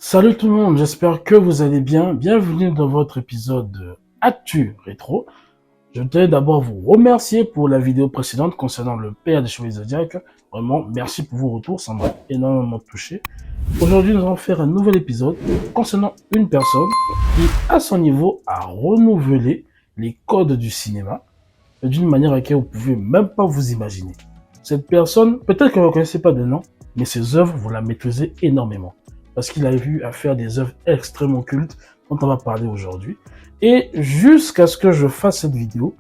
Salut tout le monde, j'espère que vous allez bien. Bienvenue dans votre épisode de Actu Rétro. Je tenais d'abord vous remercier pour la vidéo précédente concernant le père des Chevaliers Zodiac. Vraiment, merci pour vos retours, ça m'a énormément touché. Aujourd'hui, nous allons faire un nouvel épisode concernant une personne qui, à son niveau, a renouvelé les codes du cinéma d'une manière à laquelle vous pouvez même pas vous imaginer. Cette personne, peut-être que vous ne connaissez pas de nom, mais ses œuvres, vous la maîtrisez énormément. Parce qu'il a eu à faire des œuvres extrêmement cultes dont on va parler aujourd'hui. Et jusqu'à ce que je fasse cette vidéo,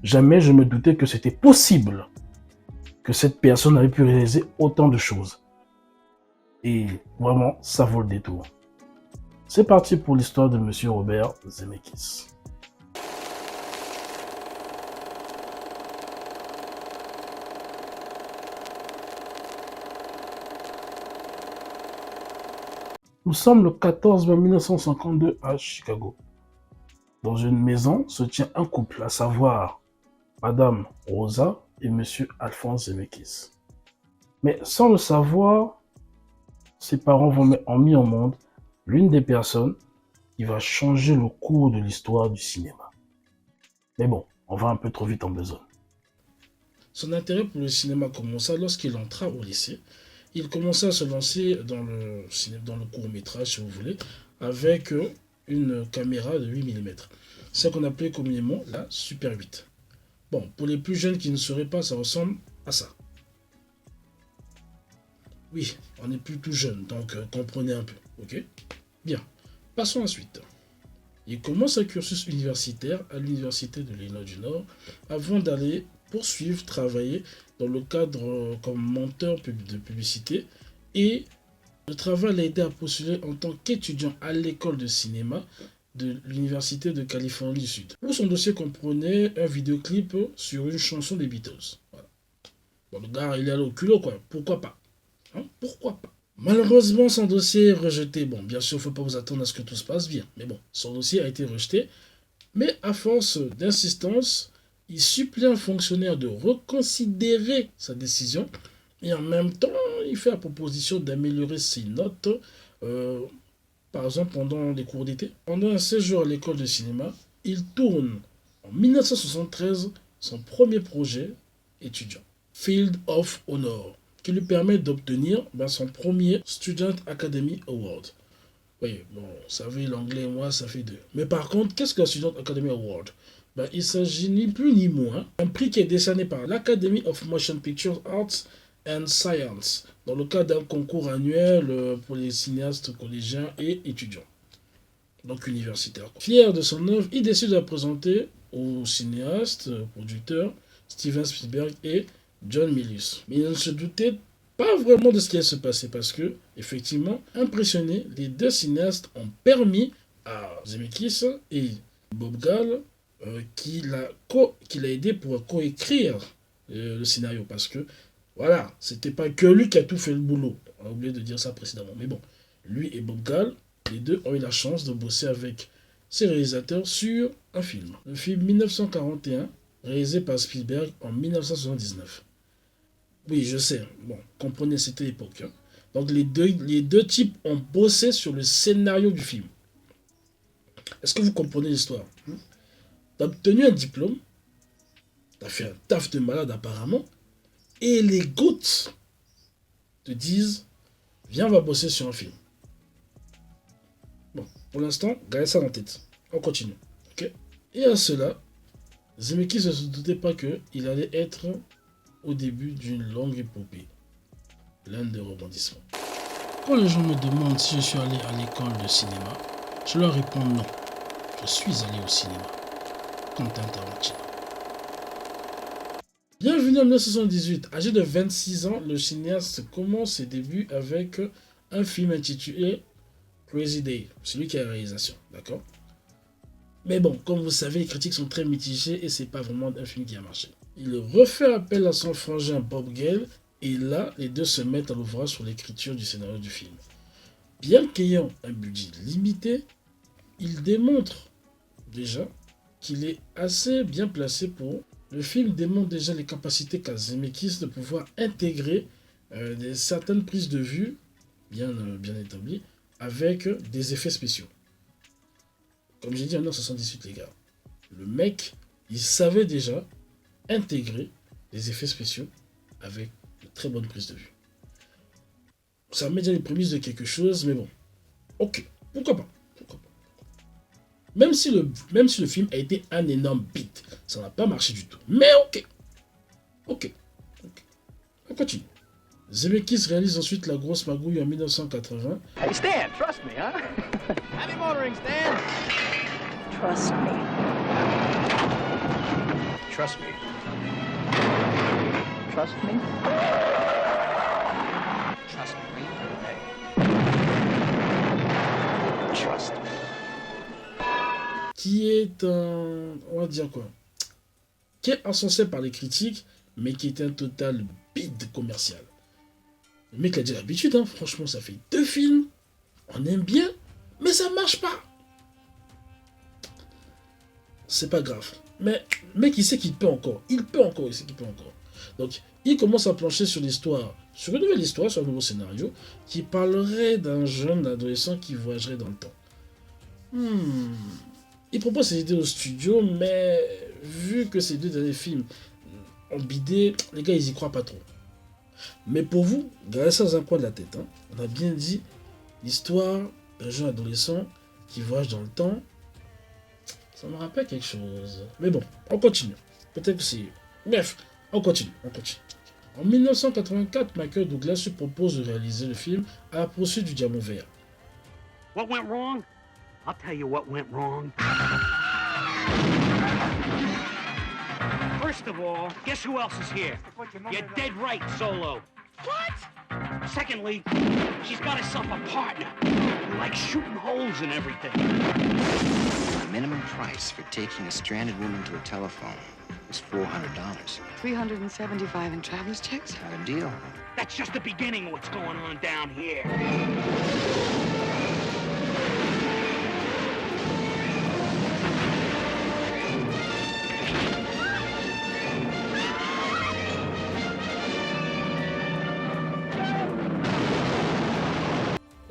jamais je me doutais que c'était possible que cette personne avait pu réaliser autant de choses. Et vraiment, ça vaut le détour. C'est parti pour l'histoire de Monsieur Robert Zemeckis. Nous sommes le 14 mai 1952 à Chicago. Dans une maison se tient un couple, à savoir Madame Rosa et Monsieur Alphonse Zemeckis. Mais sans le savoir, ses parents ont mis au monde l'une des personnes qui va changer le cours de l'histoire du cinéma. Mais bon, on va un peu trop vite en besogne. Son intérêt pour le cinéma commença lorsqu'il entra au lycée. Il commença à se lancer dans le court-métrage, si vous voulez, avec une caméra de 8 mm. C'est ce qu'on appelait communément la Super 8. Bon, pour les plus jeunes qui ne sauraient pas, ça ressemble à ça. Oui, on n'est plus tout jeune, donc comprenez un peu, ok? Bien, passons à la suite. Il commence un cursus universitaire à l'université de l'Illinois du Nord avant d'aller poursuivre, travailler dans le cadre comme monteur de publicité, et le travail l'a aidé à postuler en tant qu'étudiant à l'école de cinéma de l'université de Californie du Sud, où son dossier comprenait un vidéoclip sur une chanson des Beatles. Voilà. Bon, le gars, il est allé au culot, quoi. Pourquoi pas, hein? Pourquoi pas? Malheureusement, son dossier est rejeté. Bon, bien sûr, il ne faut pas vous attendre à ce que tout se passe bien. Mais bon, son dossier a été rejeté. Mais à force d'insistance, il supplie un fonctionnaire de reconsidérer sa décision. Et en même temps, il fait la proposition d'améliorer ses notes, par exemple pendant les cours d'été. Pendant un séjour à l'école de cinéma, il tourne en 1973 son premier projet étudiant, Field of Honor, qui lui permet d'obtenir son premier Student Academy Award. Oui, bon, vous savez, l'anglais et moi, ça fait deux. Mais par contre, qu'est-ce que la Student Academy Award? Il s'agit ni plus ni moins d'un prix qui est décerné par l'Academy of Motion Picture Arts and Science, dans le cadre d'un concours annuel pour les cinéastes collégiens et étudiants, donc universitaires. Fier de son œuvre, il décide de la présenter aux cinéastes, producteurs Steven Spielberg et John Milius. Mais il ne se doutait pas vraiment de ce qui allait se passer parce que, effectivement, impressionnés, les deux cinéastes ont permis à Zemeckis et Bob Gale qu'il a aidé pour coécrire le scénario, parce que voilà, c'était pas que lui qui a tout fait le boulot. On a oublié de dire ça précédemment. Mais bon, lui et Bob Gale, les deux ont eu la chance de bosser avec ces réalisateurs sur un film. Le film 1941, réalisé par Spielberg en 1979. Oui, je sais. Bon, comprenez, c'était l'époque. Hein. Donc les deux types ont bossé sur le scénario du film. Est-ce que vous comprenez l'histoire? T'as obtenu un diplôme, t'as fait un taf de malade apparemment, et les gouttes te disent, viens, on va bosser sur un film. Bon, pour l'instant, gardez ça en tête. On continue. Ok? Et à cela, Zemeckis ne se doutait pas qu'il allait être au début d'une longue épopée, pleine de rebondissements. Quand les gens me demandent si je suis allé à l'école de cinéma, je leur réponds non. Je suis allé au cinéma. Quentin Tarantino. Bienvenue en 1978. Âgé de 26 ans, le cinéaste commence ses débuts avec un film intitulé Crazy Day. C'est lui qui a la réalisation, d'accord? Mais bon, comme vous savez, les critiques sont très mitigées et c'est pas vraiment un film qui a marché. Il refait appel à son frangin Bob Gale et là, les deux se mettent à l'ouvrage sur l'écriture du scénario du film. Bien qu'ayant un budget limité, il démontre déjà qu'il est assez bien placé pour... Le film démontre déjà les capacités qu'a Zemeckis de pouvoir intégrer certaines prises de vue bien établies avec des effets spéciaux. Comme j'ai dit en 1978, les gars, le mec, il savait déjà intégrer des effets spéciaux avec de très bonnes prises de vue. Ça met déjà les prémices de quelque chose, mais bon, ok, pourquoi pas. Même si le film a été un énorme beat, ça n'a pas marché du tout. Mais ok. On continue. Zemeckis réalise ensuite La Grosse Magouille en 1980. Hey Stan, trust me, huh? Happy motoring, Stan. Trust me. Trust me. Trust me. Trust me. Hey. Trust me. Qui est un... on va dire quoi, qui est encensé par les critiques, mais qui est un total bide commercial. Le mec a déjà l'habitude, hein. Franchement, ça fait 2 films, on aime bien, mais ça marche pas. C'est pas grave. Mais le mec, il sait qu'il peut encore. Il sait qu'il peut encore. Donc, il commence à plancher sur l'histoire, sur une nouvelle histoire, sur un nouveau scénario, qui parlerait d'un jeune adolescent qui voyagerait dans le temps. Il propose ses idées au studio, mais vu que ces 2 derniers films ont bidé, les gars, ils y croient pas trop. Mais pour vous, gardez ça dans un coin de la tête. Hein. On a bien dit l'histoire d'un jeune adolescent qui voyage dans le temps. Ça me rappelle quelque chose. Mais bon, on continue. Peut-être que c'est... Bref, on continue. En 1984, Michael Douglas se propose de réaliser le film À la poursuite du diamant vert. What went wrong? I'll tell you what went wrong. First of all, guess who else is here? You're dead right, Solo. What? Secondly, she's got herself a partner who likes shooting holes and everything. The minimum price for taking a stranded woman to a telephone is $400. $375 in traveler's checks? Not a deal. That's just the beginning of what's going on down here.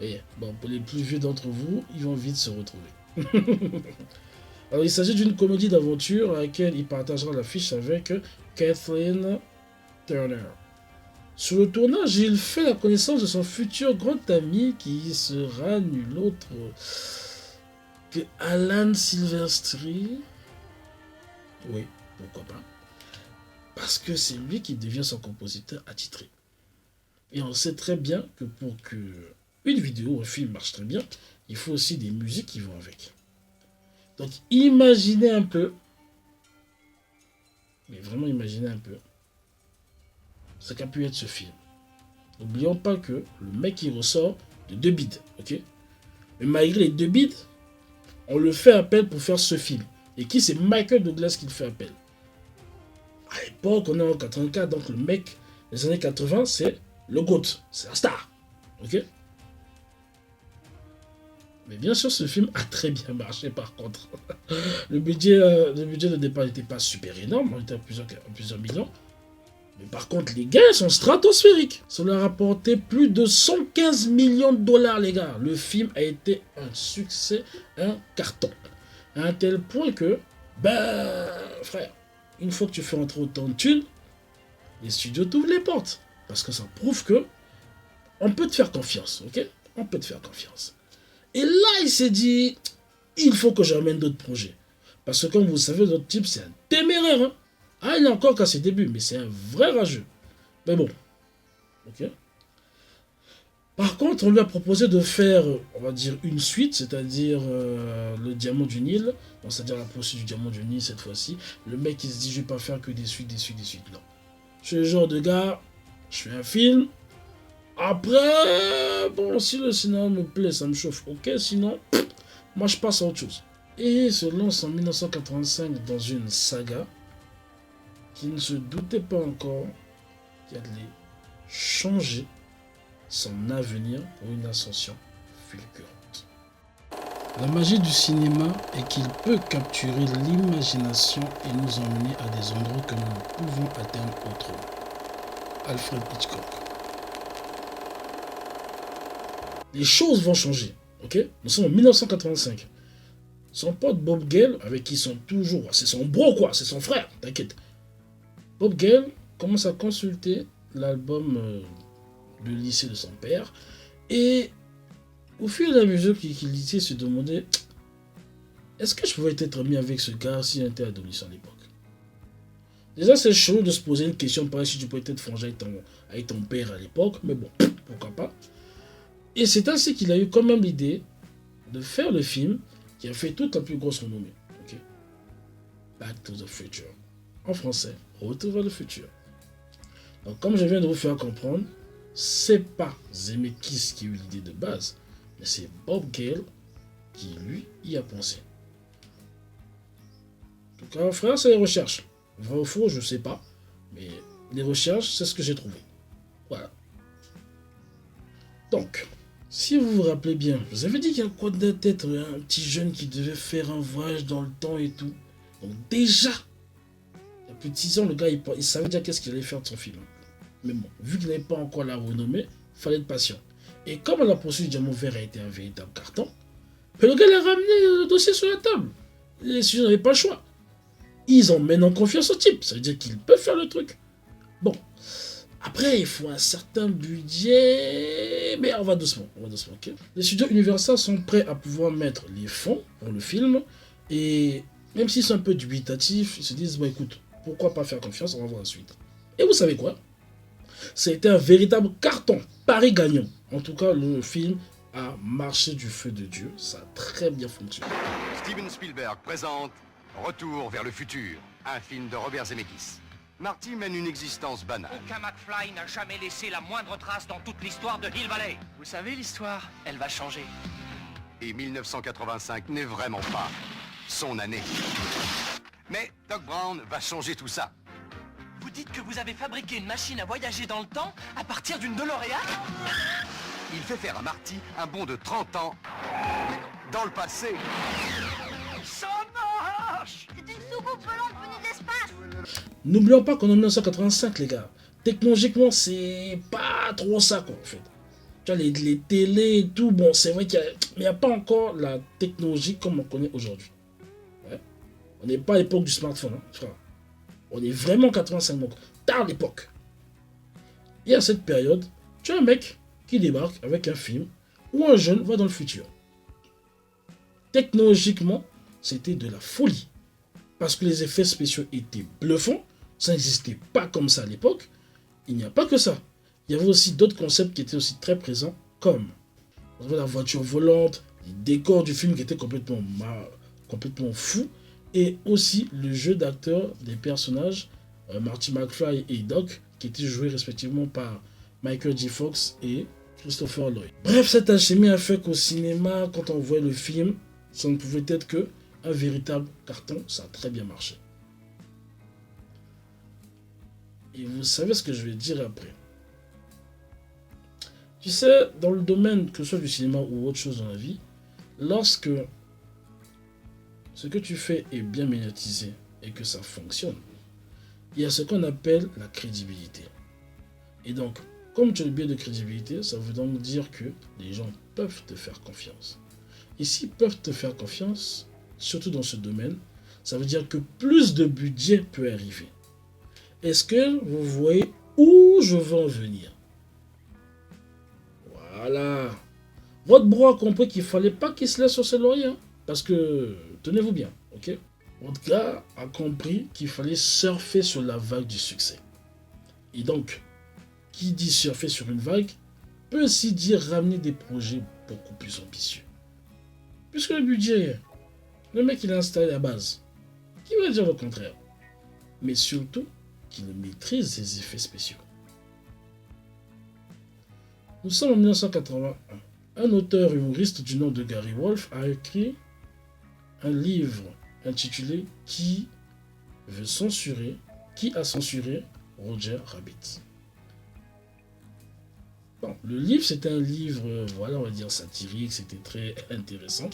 Et bon, pour les plus vieux d'entre vous, ils vont vite se retrouver. Alors, il s'agit d'une comédie d'aventure à laquelle il partagera l'affiche avec Kathleen Turner. Sur le tournage, il fait la connaissance de son futur grand ami qui sera nul autre que Alan Silvestri. Oui, pourquoi pas. Parce que c'est lui qui devient son compositeur attitré. Et on sait très bien que pour que une vidéo ou un film marche très bien, il faut aussi des musiques qui vont avec. Donc imaginez un peu, mais vraiment imaginez un peu, ce qu'a pu être ce film. N'oublions pas que le mec il ressort de 2 bides, ok. Mais malgré les 2 bides, on le fait appel pour faire ce film. Et qui c'est Michael Douglas qui le fait appel. À l'époque, on est en 84, donc le mec des années 80, c'est le GOAT, c'est la star, ok. Mais bien sûr, ce film a très bien marché par contre. Le budget de départ n'était pas super énorme, on était à plusieurs millions. Mais par contre, les gains sont stratosphériques. Cela a rapporté plus de 115 millions de dollars, les gars. Le film a été un succès, un carton. À un tel point que, frère, une fois que tu fais entrer autant de thunes, les studios t'ouvrent les portes. Parce que ça prouve que on peut te faire confiance, ok? On peut te faire confiance. Et là, il s'est dit, il faut que j'amène d'autres projets. Parce que comme vous savez, notre type, c'est un téméraire. Hein. Ah, il est encore qu'à ses débuts, mais c'est un vrai rageux. Mais bon. Ok. Par contre, on lui a proposé de faire, on va dire, une suite, c'est-à-dire le Diamant du Nil. C'est-à-dire la poursuite du Diamant du Nil cette fois-ci. Le mec, il se dit, je vais pas faire que des suites. Non. Je suis le genre de gars, je fais un film. Après, bon, si le scénario me plaît, ça me chauffe, ok, sinon, moi je passe à autre chose. Et il se lance en 1985 dans une saga qui ne se doutait pas encore qu'il allait changer son avenir pour une ascension fulgurante. La magie du cinéma est qu'il peut capturer l'imagination et nous emmener à des endroits que nous ne pouvons atteindre autrement. Alfred Hitchcock. Les choses vont changer. Ok? Nous sommes en 1985. Son pote Bob Gale, avec qui ils sont toujours... C'est son bro, quoi. C'est son frère. T'inquiète. Bob Gale commence à consulter l'album de lycée de son père. Et au fur et à mesure qu'il lisait, se demandait... Est-ce que je pouvais être ami avec ce gars si j'étais adolescent à l'époque? Déjà, c'est chaud de se poser une question pareille si tu pouvais être frangin avec ton père à l'époque. Mais bon, pourquoi pas. Et c'est ainsi qu'il a eu quand même l'idée de faire le film qui a fait toute la plus grosse renommée. Okay? Back to the Future. En français, Retour vers le futur. Donc, comme je viens de vous faire comprendre, c'est pas Zemeckis qui a eu l'idée de base, mais c'est Bob Gale qui, lui, y a pensé. En tout cas, frère, c'est les recherches. Vrai ou faux, je sais pas. Mais les recherches, c'est ce que j'ai trouvé. Voilà. Donc, si vous vous rappelez bien, je vous avais dit qu'il y a quoi de tête, un petit jeune qui devait faire un voyage dans le temps et tout. Donc déjà, il y a plus de 6 ans, le gars, il savait déjà qu'est-ce qu'il allait faire de son film. Mais bon, vu qu'il n'avait pas encore la renommée, il fallait être patient. Et comme la poursuite du Diamant Vert a été un véritable carton, le gars a ramené le dossier sur la table. Les studios n'avaient pas le choix. Ils emmènent en confiance au type. Ça veut dire qu'il peut faire le truc. Bon. Après, il faut un certain budget. Mais on va doucement. Okay. Les studios Universal sont prêts à pouvoir mettre les fonds pour le film. Et même s'ils sont un peu dubitatifs, ils se disent, bon écoute, pourquoi pas faire confiance, on va voir la suite. Et vous savez quoi? Ça a été un véritable carton. Pari gagnant. En tout cas, le film a marché du feu de Dieu. Ça a très bien fonctionné. Steven Spielberg présente Retour vers le futur, un film de Robert Zemeckis. Marty mène une existence banale. Aucun McFly n'a jamais laissé la moindre trace dans toute l'histoire de Hill Valley. Vous savez, l'histoire, elle va changer. Et 1985 n'est vraiment pas son année. Mais Doc Brown va changer tout ça. Vous dites que vous avez fabriqué une machine à voyager dans le temps à partir d'une DeLorean? Il fait faire à Marty un bond de 30 ans dans le passé. Ça marche! C'est une soucoupe volante venue de l'espace. N'oublions pas qu'on est en 1985, les gars. Technologiquement, c'est pas trop ça, quoi, en fait. Tu vois, les télés et tout, bon, c'est vrai qu'il n'y a pas encore la technologie comme on connaît aujourd'hui. Ouais. On n'est pas à l'époque du smartphone, hein, frère. On est vraiment 85, donc tard l'époque. Et à cette période, tu as un mec qui débarque avec un film où un jeune va dans le futur. Technologiquement, c'était de la folie. Parce que les effets spéciaux étaient bluffants. Ça n'existait pas comme ça à l'époque. Il n'y a pas que ça. Il y avait aussi d'autres concepts qui étaient aussi très présents, comme la voiture volante, les décors du film qui étaient complètement fous, et aussi le jeu d'acteurs des personnages, Marty McFly et Doc, qui étaient joués respectivement par Michael J. Fox et Christopher Lloyd. Bref, cette alchimie a fait qu'au cinéma, quand on voit le film, ça ne pouvait être que un véritable carton. Ça a très bien marché. Et vous savez ce que je vais dire après. Tu sais, dans le domaine, que ce soit du cinéma ou autre chose dans la vie, lorsque ce que tu fais est bien médiatisé et que ça fonctionne, il y a ce qu'on appelle la crédibilité. Et donc, comme tu as le biais de crédibilité, ça veut donc dire que les gens peuvent te faire confiance. Et s'ils peuvent te faire confiance, surtout dans ce domaine, ça veut dire que plus de budget peut arriver. Est-ce que vous voyez où je veux en venir? Voilà. Votre bro a compris qu'il ne fallait pas qu'il se laisse sur ses lauriers. Hein, parce que, tenez-vous bien, ok? Votre gars a compris qu'il fallait surfer sur la vague du succès. Et donc, qui dit surfer sur une vague, peut aussi dire ramener des projets beaucoup plus ambitieux. Puisque le budget, le mec il a installé la base. Qui va dire le contraire? Mais surtout, qu'il maîtrise ses effets spéciaux. Nous sommes en 1981. Un auteur humoriste du nom de Gary Wolf a écrit un livre intitulé Qui a censuré Roger Rabbit. Bon, le livre, c'était un livre, voilà, on va dire satirique, c'était très intéressant.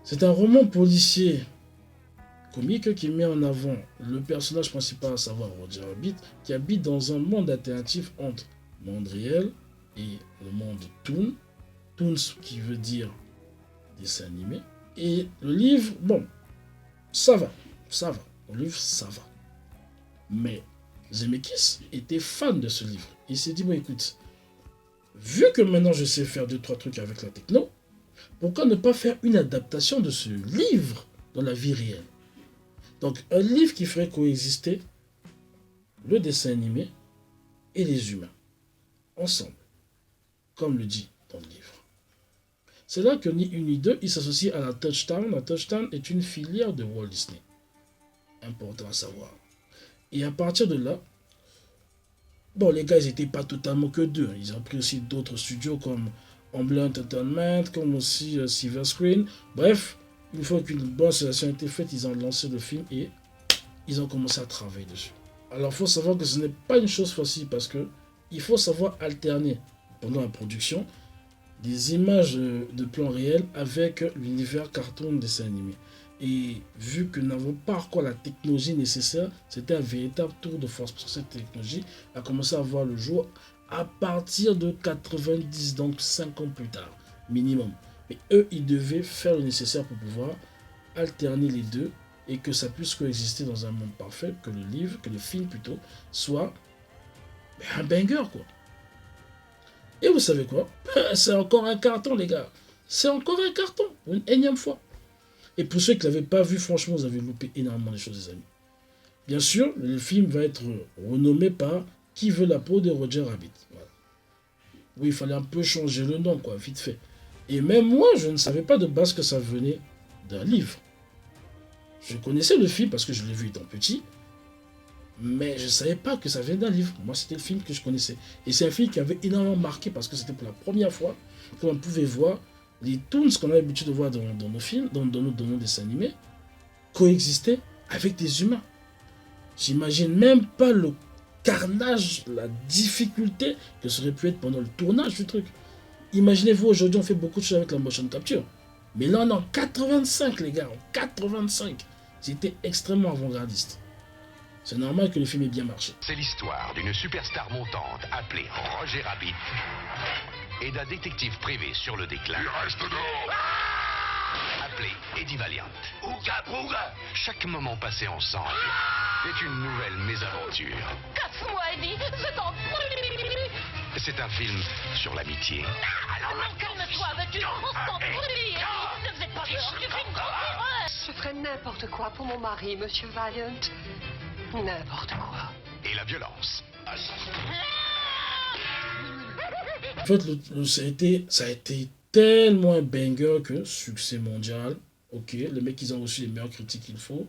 C'est un roman policier comique qui met en avant le personnage principal, à savoir Roger Rabbit, qui habite dans un monde alternatif entre le monde réel et le monde Toon. Toons qui veut dire dessin animé. Et le livre, bon, ça va. Le livre, ça va. Mais Zemeckis était fan de ce livre. Il s'est dit, bon écoute, vu que maintenant je sais faire 2-3 trucs avec la techno, pourquoi ne pas faire une adaptation de ce livre dans la vie réelle? Donc un livre qui ferait coexister le dessin animé et les humains, ensemble, comme le dit dans le livre. C'est là que ni une ni deux, ils s'associent à la Touchstone. La Touchstone est une filière de Walt Disney. Important à savoir. Et à partir de là, bon, les gars, ils n'étaient pas totalement que deux. Ils ont pris aussi d'autres studios comme Amblin Entertainment, comme aussi Silver Screen. Bref, une fois qu'une bonne sélection a été faite, ils ont lancé le film et ils ont commencé à travailler dessus. Alors, il faut savoir que ce n'est pas une chose facile parce que il faut savoir alterner pendant la production des images de plans réels avec l'univers cartoon dessin animé. Et vu que nous n'avons pas encore la technologie nécessaire, c'était un véritable tour de force parce que cette technologie a commencé à voir le jour à partir de 90, donc 5 ans plus tard, minimum. Mais eux, ils devaient faire le nécessaire pour pouvoir alterner les deux et que ça puisse coexister dans un monde parfait, que le livre, que le film plutôt, soit un banger quoi. Et vous savez quoi? C'est encore un carton les gars. C'est encore un carton, une énième fois. Et pour ceux qui ne l'avaient pas vu, franchement, vous avez loupé énormément de choses les amis. Bien sûr, le film va être renommé par Qui veut la peau de Roger Rabbit. Voilà. Oui, il fallait un peu changer le nom, quoi, vite fait. Et même moi, je ne savais pas de base que ça venait d'un livre. Je connaissais le film parce que je l'ai vu étant petit, mais je ne savais pas que ça venait d'un livre. Moi, c'était le film que je connaissais. Et c'est un film qui avait énormément marqué parce que c'était pour la première fois qu'on pouvait voir les toons qu'on a l'habitude de voir dans nos films, dans nos dessins animés, coexister avec des humains. J'imagine même pas le carnage, la difficulté que ça aurait pu être pendant le tournage du truc. Imaginez-vous, aujourd'hui, on fait beaucoup de choses avec la motion capture. Mais là, on est en 85, les gars, en 85. C'était extrêmement avant-gardiste. C'est normal que le film ait bien marché. C'est l'histoire d'une superstar montante appelée Roger Rabbit et d'un détective privé sur le déclin. Il reste dehors appelé Eddie Valiant. Ouga bouga. Chaque moment passé ensemble est une nouvelle mésaventure. Casse-moi, Eddie, je t'en prie. C'est un film sur l'amitié. Alors non, calme-toi, veux-tu? On s'en prie, Eddie. Ne faisais pas peur, tu fais une grande erreur. Je ferais n'importe quoi pour mon mari, Monsieur Valiant. N'importe quoi. Et la violence. En fait, ça a été tellement un banger que succès mondial. Ok, les mecs, ils ont reçu les meilleures critiques qu'il faut.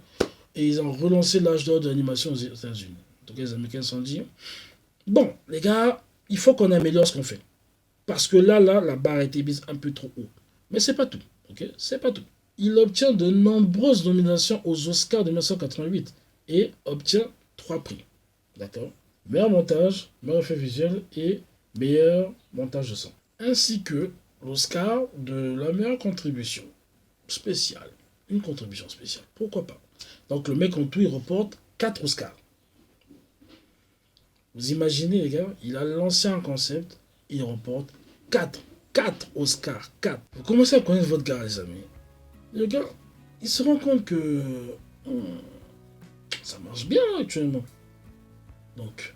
Et ils ont relancé l'âge d'or de l'animation aux États-Unis. Donc les Américains se sont dit, bon, les gars, il faut qu'on améliore ce qu'on fait. Parce que là, la barre a été mise un peu trop haut. Mais c'est pas tout, ok? C'est pas tout. Il obtient de nombreuses nominations aux Oscars de 1988 et obtient 3 prix. D'accord? Meilleur montage, meilleur effet visuel et meilleur montage de son. Ainsi que l'Oscar de la meilleure contribution spéciale. Une contribution spéciale. Pourquoi pas? Donc le mec en tout, il reporte 4 Oscars. Vous imaginez les gars, il a lancé un concept, il reporte 4 Oscars. 4. Vous commencez à connaître votre gars les amis. Le gars, il se rend compte que ça marche bien actuellement. Donc,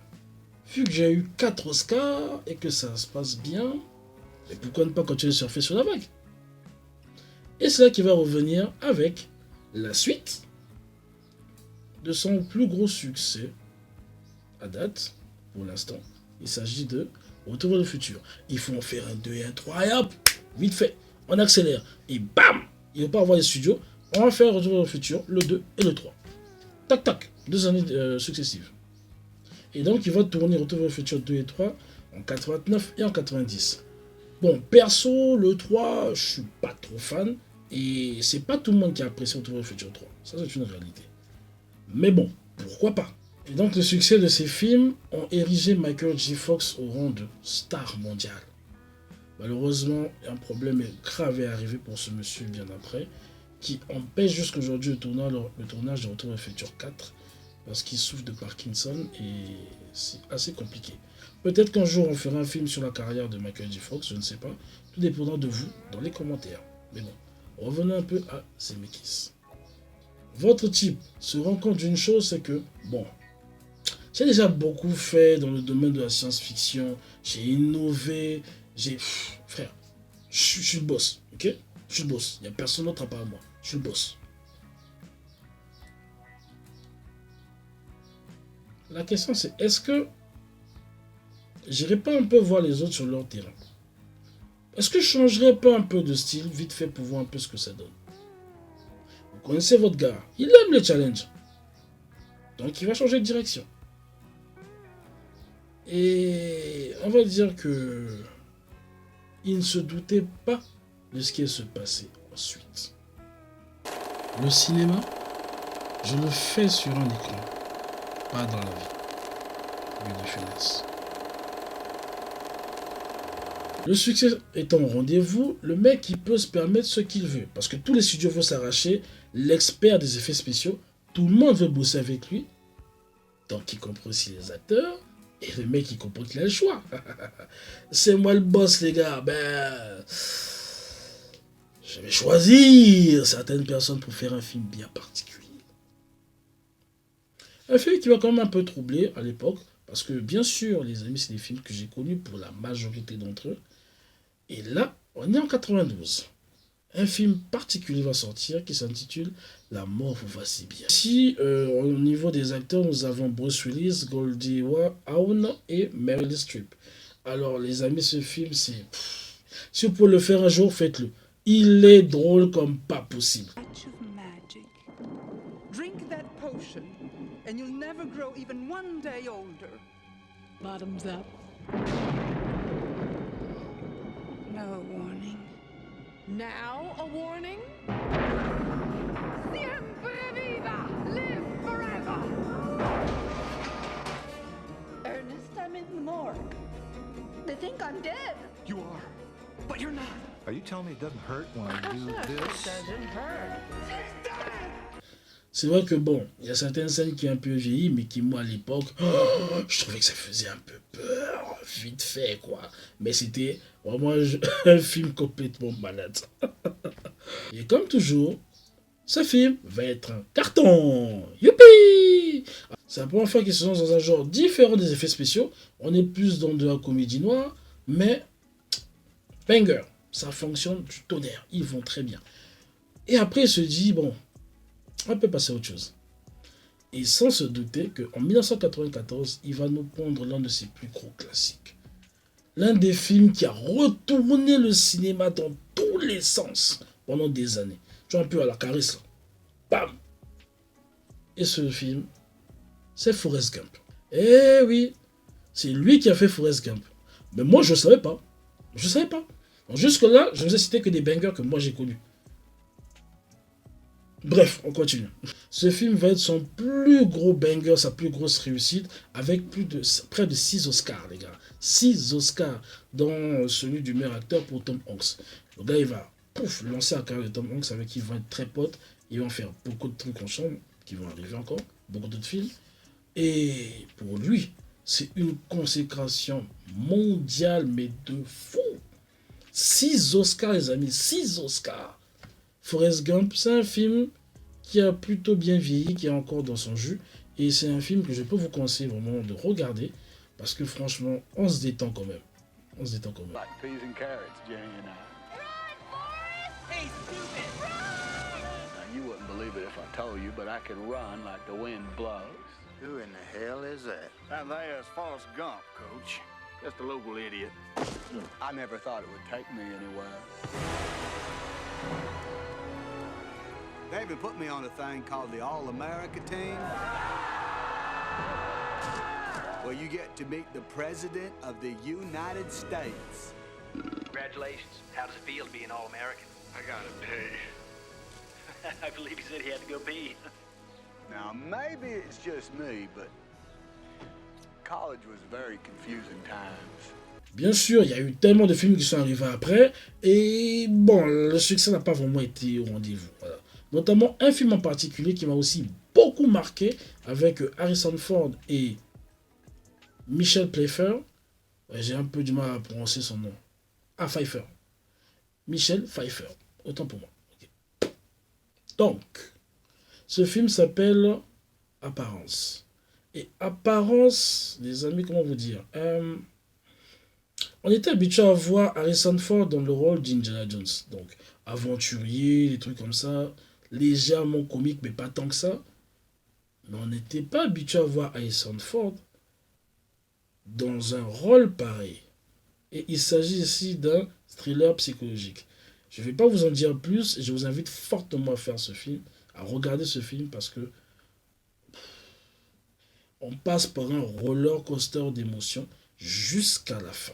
vu que j'ai eu 4 Oscars et que ça se passe bien, et pourquoi ne pas continuer à surfer sur la vague? Et c'est là qu'il va revenir avec la suite de son plus gros succès à date, pour l'instant. Il s'agit de Retour vers le futur. Il faut en faire un 2 et un 3 et hop, vite fait, on accélère. Et bam, il ne va pas avoir les studios. On va faire Retour vers le futur, le 2 et le 3. Tac tac, 2 années successives. Et donc il va tourner Retour vers le futur 2 et 3 en 89 et en 90. Bon, perso, le 3, je suis pas trop fan. Et c'est pas tout le monde qui a apprécié Retour vers le futur 3. Ça, c'est une réalité. Mais bon, pourquoi pas? Et donc, le succès de ces films ont érigé Michael J. Fox au rang de star mondiale. Malheureusement, un problème grave est arrivé pour ce monsieur bien après, qui empêche jusqu'aujourd'hui le tournage de Retour vers le futur 4, parce qu'il souffre de Parkinson et c'est assez compliqué. Peut-être qu'un jour on fera un film sur la carrière de Michael J. Fox, je ne sais pas, tout dépendant de vous dans les commentaires. Mais bon, revenons un peu à Zemeckis. Votre type se rend compte d'une chose, c'est que, bon, j'ai déjà beaucoup fait dans le domaine de la science-fiction, j'ai innové, frère, je suis le boss, ok? Je suis le boss, il n'y a personne d'autre à part moi, je suis le boss. La question c'est, est-ce que j'irai pas un peu voir les autres sur leur terrain? Est-ce que je changerais pas un peu de style, vite fait, pour voir un peu ce que ça donne? Vous connaissez votre gars, il aime les challenges. Donc il va changer de direction. Et on va dire que il ne se doutait pas de ce qui allait se passer ensuite. Le cinéma, je le fais sur un écran, pas dans la vie. Louis de Funès. Le succès étant au rendez-vous, le mec il peut se permettre ce qu'il veut. Parce que tous les studios veulent s'arracher l'expert des effets spéciaux. Tout le monde veut bosser avec lui. Donc il comprend aussi les acteurs. Et le mec il comprend qu'il a le choix. C'est moi le boss les gars. Ben, je vais choisir certaines personnes pour faire un film bien particulier. Un film qui m'a quand même un peu troublé à l'époque. Parce que bien sûr les amis c'est des films que j'ai connus pour la majorité d'entre eux. Et là, on est en 92. Un film particulier va sortir qui s'intitule La mort vous va si bien. Ici, au niveau des acteurs, nous avons Bruce Willis, Goldie Hawn et Meryl Streep. Alors, les amis, ce film, c'est... Si vous pouvez le faire un jour, faites-le. Il est drôle comme pas possible. Drink that potion, and you'll never grow even one day older. Bottoms up. No warning. Now a warning? Siempre viva! Live forever! Ernest, I'm in the morgue. They think I'm dead. You are, but you're not. Are you telling me it doesn't hurt when I do this? Doesn't hurt. C'est vrai que bon, il y a certaines scènes qui ont un peu vieilli, mais qui moi à l'époque, je trouvais que ça faisait un peu peur, vite fait quoi. Mais c'était vraiment un film complètement malade. Et comme toujours, ce film va être un carton. Youpi! C'est la première fois qu'ils se lancent dans un genre différent des effets spéciaux. On est plus dans de la comédie noire, mais banger, ça fonctionne du tonnerre, ils vont très bien. Et après il se dit, bon, on peut passer à autre chose. Et sans se douter qu'en 1994, il va nous pondre l'un de ses plus gros classiques. L'un des films qui a retourné le cinéma dans tous les sens pendant des années. Tu vois un peu à la Carisse, là. Bam! Et ce film, c'est Forrest Gump. Eh oui, c'est lui qui a fait Forrest Gump. Mais moi, je ne savais pas. Je ne savais pas. Donc, jusque-là, je ne vous ai cité que des bangers que moi j'ai connus. Bref, on continue. Ce film va être son plus gros banger, sa plus grosse réussite, avec près de 6 Oscars, les gars. 6 Oscars, dont celui du meilleur acteur pour Tom Hanks. Le gars, il va lancer la carrière de Tom Hanks, avec qui ils vont être très potes. Ils vont faire beaucoup de trucs ensemble, qui vont arriver encore, beaucoup d'autres films. Et pour lui, c'est une consécration mondiale, mais de fou. 6 Oscars, les amis, 6 Oscars. Forrest Gump, c'est un film qui a plutôt bien vieilli, qui est encore dans son jus. Et c'est un film que je peux vous conseiller vraiment de regarder. Parce que franchement, on se détend quand même. On se détend quand même. Like peas and carrots, Jenny and I. Hey, stupid! Now, you wouldn't believe it if I told you, but I can run like the wind blows. Who in the hell is that? That there's Forrest Gump, Coach. Just a local idiot. I never thought it would take me anywhere. They even put me on a thing called the All-America team. Where you get to meet the President of the United States. Congratulations. How does it feel to be an All-American? I gotta pee. I believe he said he had to go pee. Now, maybe it's just me, but college was very confusing times. Bien sûr, il y a eu tellement de films qui sont arrivés après, et bon, le succès n'a pas vraiment été au rendez-vous. Voilà. Notamment un film en particulier qui m'a aussi beaucoup marqué, avec Harrison Ford et Michel Pfeiffer. J'ai un peu du mal à prononcer son nom. Ah, Pfeiffer. Michel Pfeiffer. Autant pour moi. Okay. Donc, ce film s'appelle Apparence. Et Apparence, les amis, comment vous dire, on était habitué à voir Harrison Ford dans le rôle d'Indiana Jones. Donc, aventurier, des trucs comme ça, légèrement comique, mais pas tant que ça. Mais on n'était pas habitué à voir Harrison Ford dans un rôle pareil. Et il s'agit ici d'un thriller psychologique. Je ne vais pas vous en dire plus, et je vous invite fortement à faire ce film, à regarder ce film, parce que on passe par un roller coaster d'émotions jusqu'à la fin.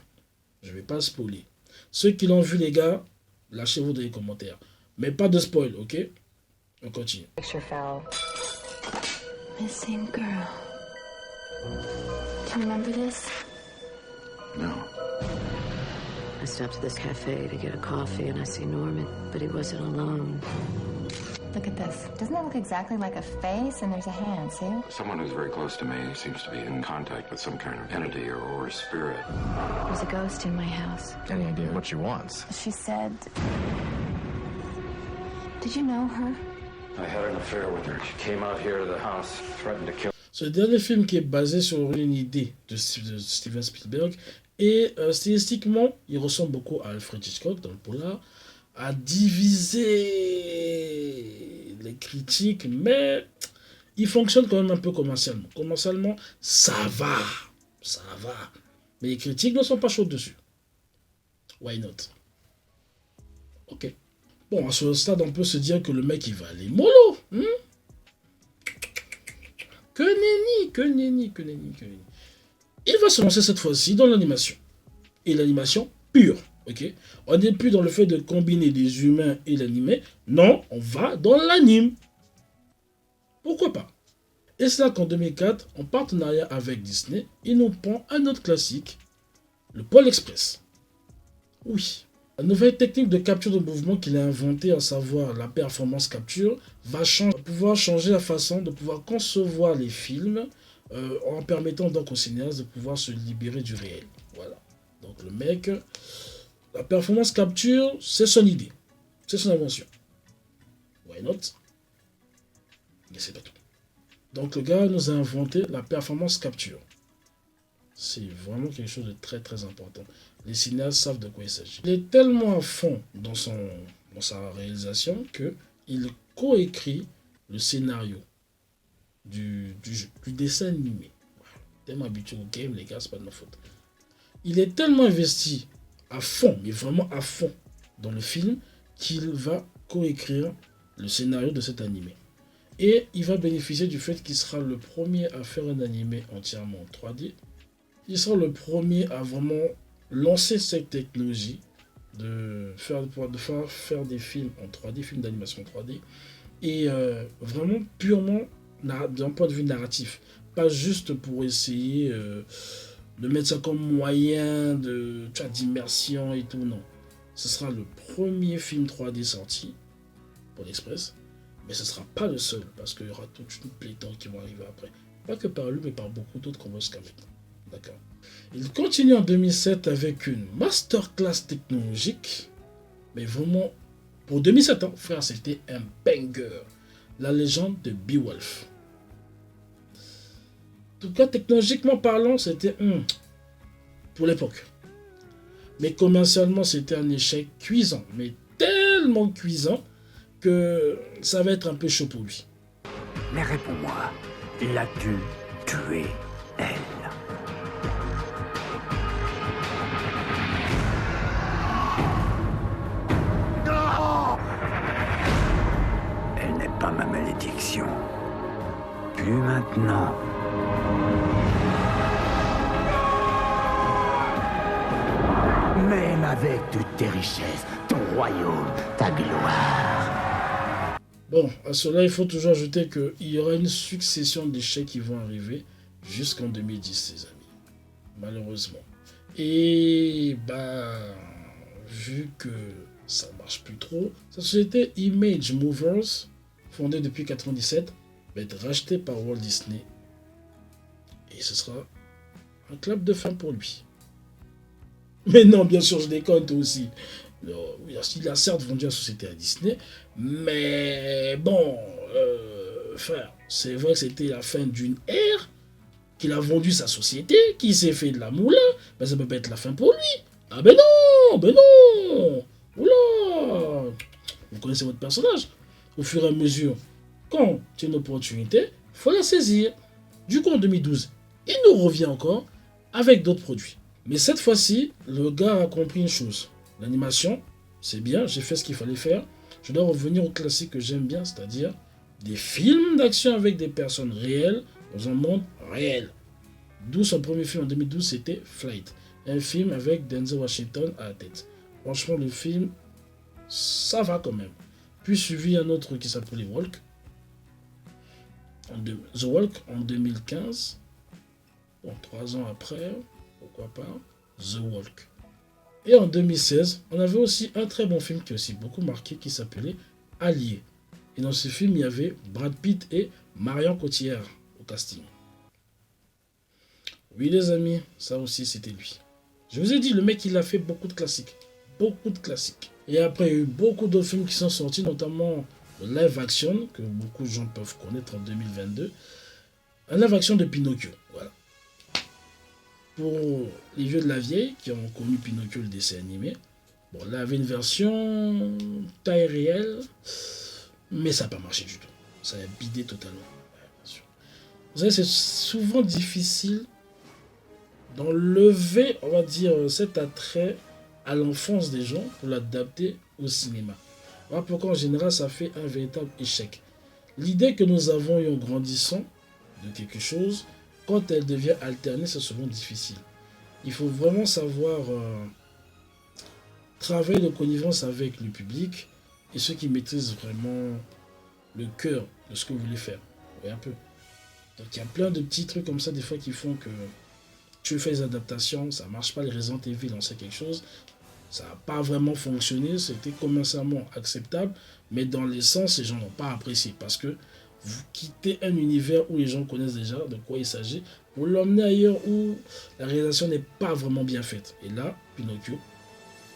Je ne vais pas spoiler. Ceux qui l'ont vu, les gars, lâchez-vous dans les commentaires. Mais pas de spoil, ok? On continue. Picture fell. Missing girl. Do you remember this? No. I stopped at this cafe to get a coffee and I see Norman, but he wasn't alone. Look at this. Doesn't that look exactly like a face? And there's a hand, see? Someone who's very close to me seems to be in contact with some kind of entity or spirit. There's a ghost in my house. Any idea what she wants? She said... Did you know her? I had an affair with her. She came out here to the house, threatened to kill. Ce dernier film qui est basé sur une idée de Steven Spielberg et stylistiquement, il ressemble beaucoup à Alfred Hitchcock dans le polar, a divisé les critiques, mais il fonctionne quand même un peu commercialement. Commercialement, ça va. Mais les critiques ne sont pas chaudes dessus. Why not? Ok. Bon, à ce stade, on peut se dire que le mec, il va aller mollo. Que nenni. Il va se lancer cette fois-ci dans l'animation. Et l'animation pure. Ok, on n'est plus dans le fait de combiner les humains et l'animé. Non, on va dans l'anime. Pourquoi pas? Et c'est là qu'en 2004, en partenariat avec Disney, il nous prend un autre classique, le Pôle Express. Oui, la nouvelle technique de capture de mouvement qu'il a inventée, à savoir la performance capture, va pouvoir changer la façon de pouvoir concevoir les films en permettant donc aux cinéastes de pouvoir se libérer du réel. Voilà. Donc le mec... La performance capture, c'est son idée. C'est son invention. Why not? Mais c'est pas tout. Donc le gars nous a inventé la performance capture. C'est vraiment quelque chose de très très important. Les cinéastes savent de quoi il s'agit. Il est tellement à fond dans sa réalisation qu'il coécrit le scénario du dessin animé. Voilà. Tellement habitué au game, les gars, c'est pas de ma faute. Il est tellement investi à fond, mais vraiment à fond dans le film, qu'il va coécrire le scénario de cet animé. Et il va bénéficier du fait qu'il sera le premier à faire un animé entièrement en 3D. Il sera le premier à vraiment lancer cette technologie de faire des films en 3D, films d'animation 3D, et vraiment purement d'un point de vue narratif. Pas juste pour essayer... de mettre ça comme moyen d'immersion et tout, non. Ce sera le premier film 3D sorti pour l'Express, mais ce ne sera pas le seul, parce qu'il y aura toute une pléthore qui vont arriver après. Pas que par lui, mais par beaucoup d'autres qu'on va jusqu'à maintenant. D'accord. Il continue en 2007 avec une masterclass technologique, mais vraiment, pour 2007, hein, frère, c'était un banger. La légende de Beowulf. En tout cas, technologiquement parlant, c'était pour l'époque. Mais commercialement, c'était un échec cuisant. Mais tellement cuisant que ça va être un peu chaud pour lui. Mais réponds-moi, l'as-tu tuée, elle? Non! Elle n'est pas ma malédiction. Plus maintenant. Même avec toutes tes richesses, ton royaume, ta gloire. Bon, à cela, il faut toujours ajouter qu'il y aura une succession d'échecs qui vont arriver jusqu'en 2010, les amis. Malheureusement. Et vu que ça marche plus trop, sa société Image Movers, fondée depuis 1997, va être rachetée par Walt Disney. Et ce sera un clap de fin pour lui. Mais non, bien sûr, je déconne toi aussi. Il a certes vendu la société à Disney, mais bon, c'est vrai que c'était la fin d'une ère, qu'il a vendu sa société, qu'il s'est fait de la moula, mais ça peut pas être la fin pour lui. Ah ben non, oula, vous connaissez votre personnage. Au fur et à mesure, quand tu as une opportunité, il faut la saisir. Du coup, en 2012, il nous revient encore avec d'autres produits. Mais cette fois-ci, le gars a compris une chose. L'animation, c'est bien, j'ai fait ce qu'il fallait faire. Je dois revenir au classique que j'aime bien, c'est-à-dire des films d'action avec des personnes réelles dans un monde réel. D'où son premier film en 2012, c'était Flight. Un film avec Denzel Washington à la tête. Franchement, le film, ça va quand même. Puis suivi un autre qui s'appelait Walk. The Walk en 2015. Bon, 3 ans après, pourquoi pas, The Walk. Et en 2016, on avait aussi un très bon film qui a aussi beaucoup marqué, qui s'appelait Allié. Et dans ce film, il y avait Brad Pitt et Marion Cotillard au casting. Oui les amis, ça aussi c'était lui. Je vous ai dit, le mec il a fait beaucoup de classiques. Beaucoup de classiques. Et après, il y a eu beaucoup d'autres films qui sont sortis, notamment le live action, que beaucoup de gens peuvent connaître en 2022. Un live action de Pinocchio, voilà. Pour les vieux de la vieille, qui ont connu Pinocchio, le dessin animé, bon, là, il y avait une version taille réelle, mais ça n'a pas marché du tout. Ça a bidé totalement. Ouais, bien sûr. Vous savez, c'est souvent difficile d'enlever, on va dire, cet attrait à l'enfance des gens pour l'adapter au cinéma. Voilà pourquoi en général ça fait un véritable échec. L'idée que nous avons eu en grandissant de quelque chose, quand elle devient alternée, c'est souvent difficile. Il faut vraiment savoir travailler de connivence avec le public et ceux qui maîtrisent vraiment le cœur de ce que vous voulez faire. Vous voyez un peu. Donc il y a plein de petits trucs comme ça des fois qui font que tu fais des adaptations, ça marche pas, les Resident Evil, on sait quelque chose. Ça n'a pas vraiment fonctionné, c'était commercialement acceptable, mais dans l'essence, les gens n'ont pas apprécié parce que vous quittez un univers où les gens connaissent déjà de quoi il s'agit pour l'emmener ailleurs où la réalisation n'est pas vraiment bien faite. Et là, Pinocchio,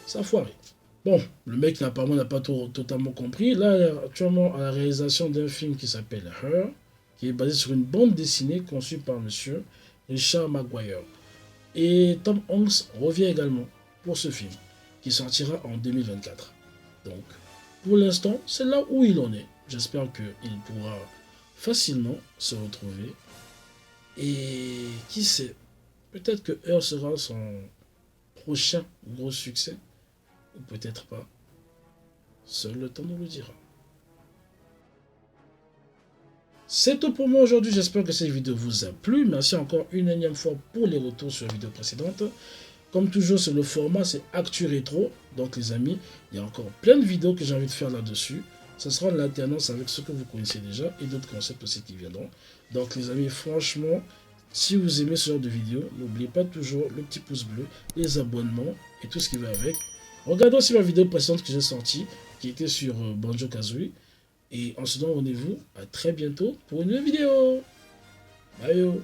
ça a foiré. Bon, le mec apparemment n'a pas totalement compris. Là, il est actuellement à la réalisation d'un film qui s'appelle Her, qui est basé sur une bande dessinée conçue par monsieur Richard Maguire. Et Tom Hanks revient également pour ce film, qui sortira en 2024. Donc, pour l'instant, c'est là où il en est. J'espère qu'il pourra facilement se retrouver. Et qui sait, peut-être que Her sera son prochain gros succès, ou peut-être pas. Seul le temps nous le dira. C'est tout pour moi aujourd'hui, j'espère que cette vidéo vous a plu. Merci encore une énième fois pour les retours sur la vidéo précédente. Comme toujours, c'est le format, c'est Actu Rétro. Donc les amis, il y a encore plein de vidéos que j'ai envie de faire là-dessus. Ce sera en alternance avec ce que vous connaissez déjà et d'autres concepts aussi qui viendront. Donc les amis, franchement, si vous aimez ce genre de vidéos, n'oubliez pas toujours le petit pouce bleu, les abonnements et tout ce qui va avec. Regardez aussi ma vidéo précédente que j'ai sortie, qui était sur Banjo-Kazooie. Et on se donne rendez-vous à très bientôt pour une nouvelle vidéo. Bye yo.